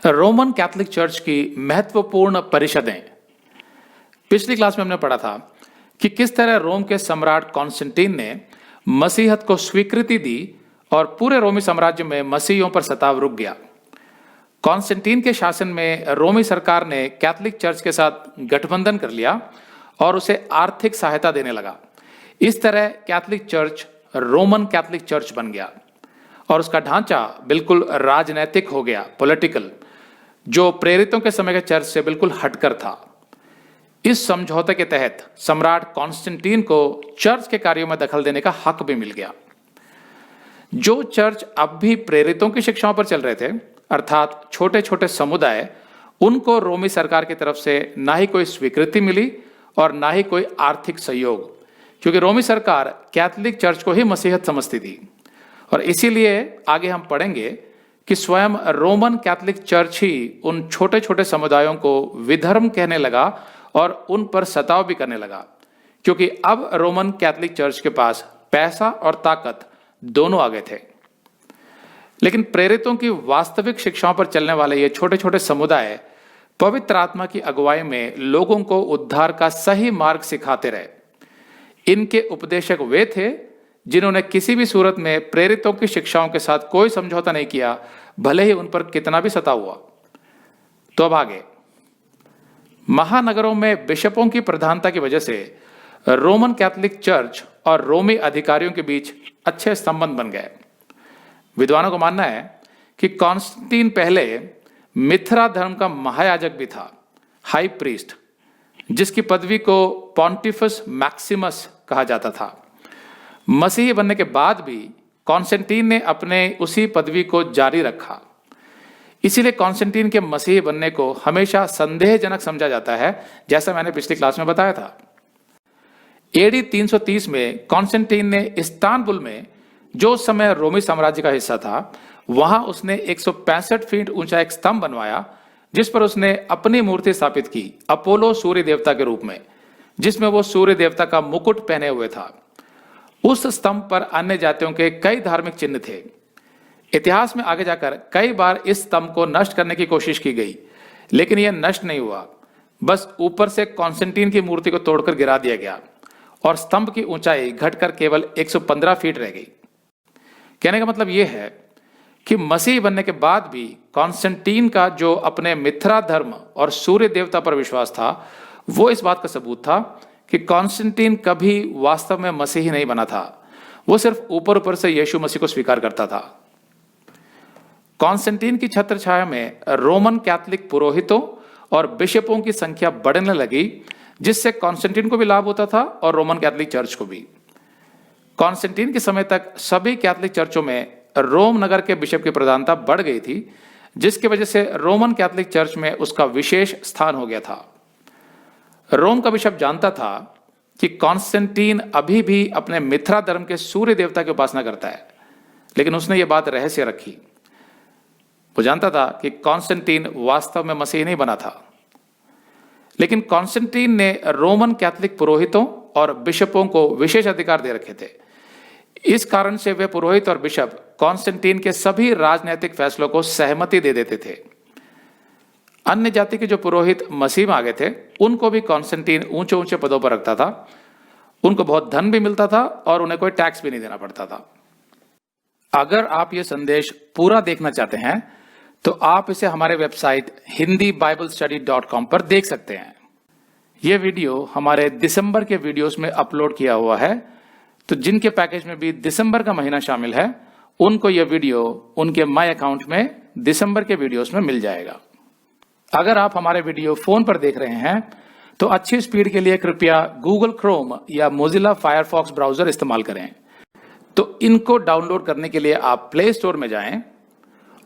Roman Catholic church की महत्वपूर्ण परिषदें। पिछली क्लास में हमने पढ़ा था कि किस तरह रोम के सम्राट कॉन्स्टेंटीन ने मसीहत को स्वीकृति दी और पूरे रोमी साम्राज्य में मसीहियों पर सताव रुक गया। कॉन्स्टेंटीन के शासन में रोमी सरकार ने कैथोलिक चर्च के साथ गठबंधन कर लिया और उसे आर्थिक सहायता देने लगा। इस तरह Catholic church Roman Catholic church बन गया और उसका ढांचा बिल्कुल राजनैतिक हो गया, पॉलिटिकल, जो प्रेरितों के समय के चर्च से बिल्कुल हटकर था। इस समझौते के तहत सम्राट कॉन्स्टेंटीन को चर्च के कार्यों में दखल देने का हक भी मिल गया। जो चर्च अब भी प्रेरितों की शिक्षाओं पर चल रहे थे, अर्थात छोटे छोटे समुदाय, उनको रोमी सरकार की तरफ से ना ही कोई स्वीकृति मिली और ना ही कोई आर्थिक सहयोग, क्योंकि रोमी सरकार कैथोलिक चर्च को ही मसीहत समझती थी। और इसीलिए आगे हम पढ़ेंगे कि स्वयं रोमन कैथोलिक चर्च ही उन छोटे छोटे समुदायों को विधर्म कहने लगा और उन पर सताव भी करने लगा, क्योंकि अब रोमन कैथोलिक चर्च के पास पैसा और ताकत दोनों आ गए थे। लेकिन प्रेरितों की वास्तविक शिक्षाओं पर चलने वाले ये छोटे छोटे समुदाय पवित्र आत्मा की अगुवाई में लोगों को उद्धार का सही मार्ग सिखाते रहे। इनके उपदेशक वे थे जिन्होंने किसी भी सूरत में प्रेरितों की शिक्षाओं के साथ कोई समझौता नहीं किया, भले ही उन पर कितना भी सताव हुआ। तो अब आगे, महानगरों में बिशपों की प्रधानता की वजह से रोमन कैथोलिक चर्च और रोमी अधिकारियों के बीच अच्छे संबंध बन गए। विद्वानों को मानना है कि कॉन्स्टेंटीन पहले मिथरा धर्म का महायाजक भी था, हाई प्रीस्ट, जिसकी पदवी को पॉन्टिफस मैक्सिमस कहा जाता था। मसीही बनने के बाद भी कॉन्स्टेंटीन ने अपने उसी पदवी को जारी रखा। इसीलिए कॉन्स्टेंटीन के मसीही बनने को हमेशा संदेहजनक समझा जाता है, जैसा मैंने पिछली क्लास में बताया था। एडी 330 में कॉन्स्टेंटीन ने इस्तानबुल में, जो उस समय रोमी साम्राज्य का हिस्सा था, वहां उसने 165 फीट ऊंचा एक स्तंभ बनवाया, जिस पर उसने अपनी मूर्ति स्थापित की, अपोलो सूर्य देवता के रूप में, जिसमें वो सूर्य देवता का मुकुट पहने हुए था। उस स्तंभ पर अन्य जातियों के कई धार्मिक चिन्ह थे। इतिहास में आगे जाकर कई बार इस स्तंभ को नष्ट करने की कोशिश की गई, लेकिन यह नष्ट नहीं हुआ। बस ऊपर से कॉन्स्टेंटीन की मूर्ति को तोड़कर गिरा दिया गया और स्तंभ की ऊंचाई घटकर केवल 115 फीट रह गई। कहने का मतलब यह है कि मसीह बनने के बाद भी कॉन्स्टेंटीन का जो अपने मिथरा धर्म और सूर्य देवता पर विश्वास था, वो इस बात का सबूत था कि कॉन्स्टेंटीन कभी वास्तव में मसीही नहीं बना था। वो सिर्फ ऊपर ऊपर से यीशु मसीह को स्वीकार करता था। कॉन्स्टेंटीन की छत्र छाया में रोमन कैथोलिक पुरोहितों और बिशपों की संख्या बढ़ने लगी, जिससे कॉन्स्टेंटीन को भी लाभ होता था और रोमन कैथोलिक चर्च को भी। कॉन्स्टेंटीन के समय तक सभी कैथोलिक चर्चों में रोम नगर के बिशप की प्रधानता बढ़ गई थी, जिसकी वजह से रोमन कैथोलिक चर्च में उसका विशेष स्थान हो गया था। रोम का बिशप जानता था कि कॉन्स्टेंटीन अभी भी अपने मिथरा धर्म के सूर्य देवता की उपासना करता है, लेकिन उसने ये बात रहस्य रखी। वो जानता था कि कॉन्स्टेंटीन वास्तव में मसीही नहीं बना था, लेकिन कॉन्स्टेंटीन ने रोमन कैथोलिक पुरोहितों और बिशपों को विशेष अधिकार दे रखे थे। इस कारण से वे पुरोहित और बिशप कॉन्स्टेंटीन के सभी राजनीतिक फैसलों को सहमति दे देते थे। अन्य जाति के जो पुरोहित मसीह में आ गए थे, उनको भी कॉन्स्टेंटीन ऊंचे ऊंचे पदों पर रखता था। उनको बहुत धन भी मिलता था और उन्हें कोई टैक्स भी नहीं देना पड़ता था। अगर आप ये संदेश पूरा देखना चाहते हैं तो आप इसे हमारे वेबसाइट hindiBiblestudy.com पर देख सकते हैं। ये वीडियो हमारे दिसंबर के वीडियोस में अपलोड किया हुआ है, तो जिनके पैकेज में भी दिसंबर का महीना शामिल है, उनको यह वीडियो उनके माई अकाउंट में दिसंबर के वीडियोस में मिल जाएगा। अगर आप हमारे वीडियो फोन पर देख रहे हैं तो अच्छी स्पीड के लिए कृपया गूगल क्रोम या मोजिला फायरफॉक्स ब्राउजर इस्तेमाल करें। तो इनको डाउनलोड करने के लिए आप प्ले स्टोर में जाएं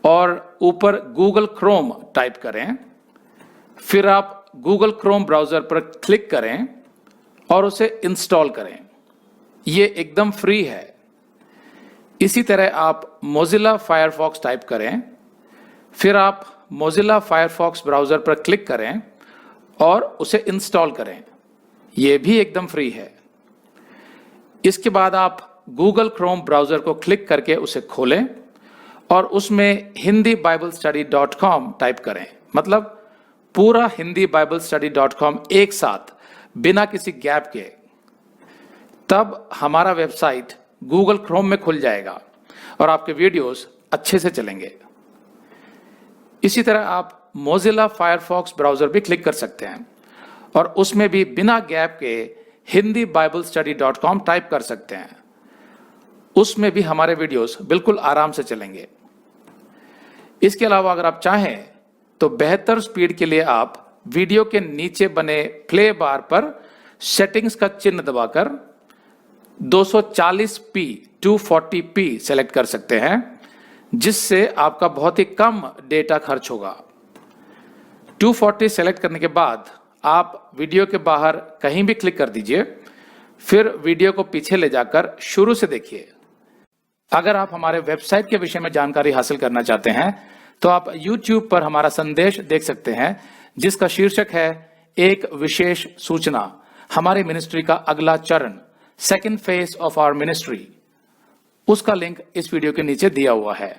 और ऊपर गूगल क्रोम टाइप करें, फिर आप गूगल क्रोम ब्राउजर पर क्लिक करें और उसे इंस्टॉल करें। ये एकदम फ्री है। इसी तरह आप मोजिला फायरफॉक्स टाइप करें, फिर आप मोजिला फायरफॉक्स ब्राउजर पर क्लिक करें और उसे इंस्टॉल करें। यह भी एकदम फ्री है। इसके बाद आप गूगल क्रोम ब्राउजर को क्लिक करके उसे खोलें और उसमें hindibiblesteady.com टाइप करें, मतलब पूरा hindibiblesteady.com एक साथ बिना किसी गैप के, तब हमारा वेबसाइट गूगल क्रोम में खुल जाएगा और आपके वीडियोस अच्छे से चलेंगे। इसी तरह आप मोजिला फायरफॉक्स ब्राउजर भी क्लिक कर सकते हैं और उसमें भी बिना गैप के hindibiblesteady.com टाइप कर सकते हैं। उसमें भी हमारे वीडियोस बिल्कुल आराम से चलेंगे। इसके अलावा अगर आप चाहें तो बेहतर स्पीड के लिए आप वीडियो के नीचे बने प्ले बार पर सेटिंग्स का चिन्ह दबाकर 240p 240p सेलेक्ट कर सकते हैं, जिससे आपका बहुत ही कम डेटा खर्च होगा। 240 सेलेक्ट करने के बाद आप वीडियो के बाहर कहीं भी क्लिक कर दीजिए, फिर वीडियो को पीछे ले जाकर शुरू से देखिए। अगर आप हमारे वेबसाइट के विषय में जानकारी हासिल करना चाहते हैं तो आप YouTube पर हमारा संदेश देख सकते हैं, जिसका शीर्षक है एक विशेष सूचना, हमारी मिनिस्ट्री का अगला चरण, second phase of our ministry. उसका लिंक इस वीडियो के नीचे दिया हुआ है।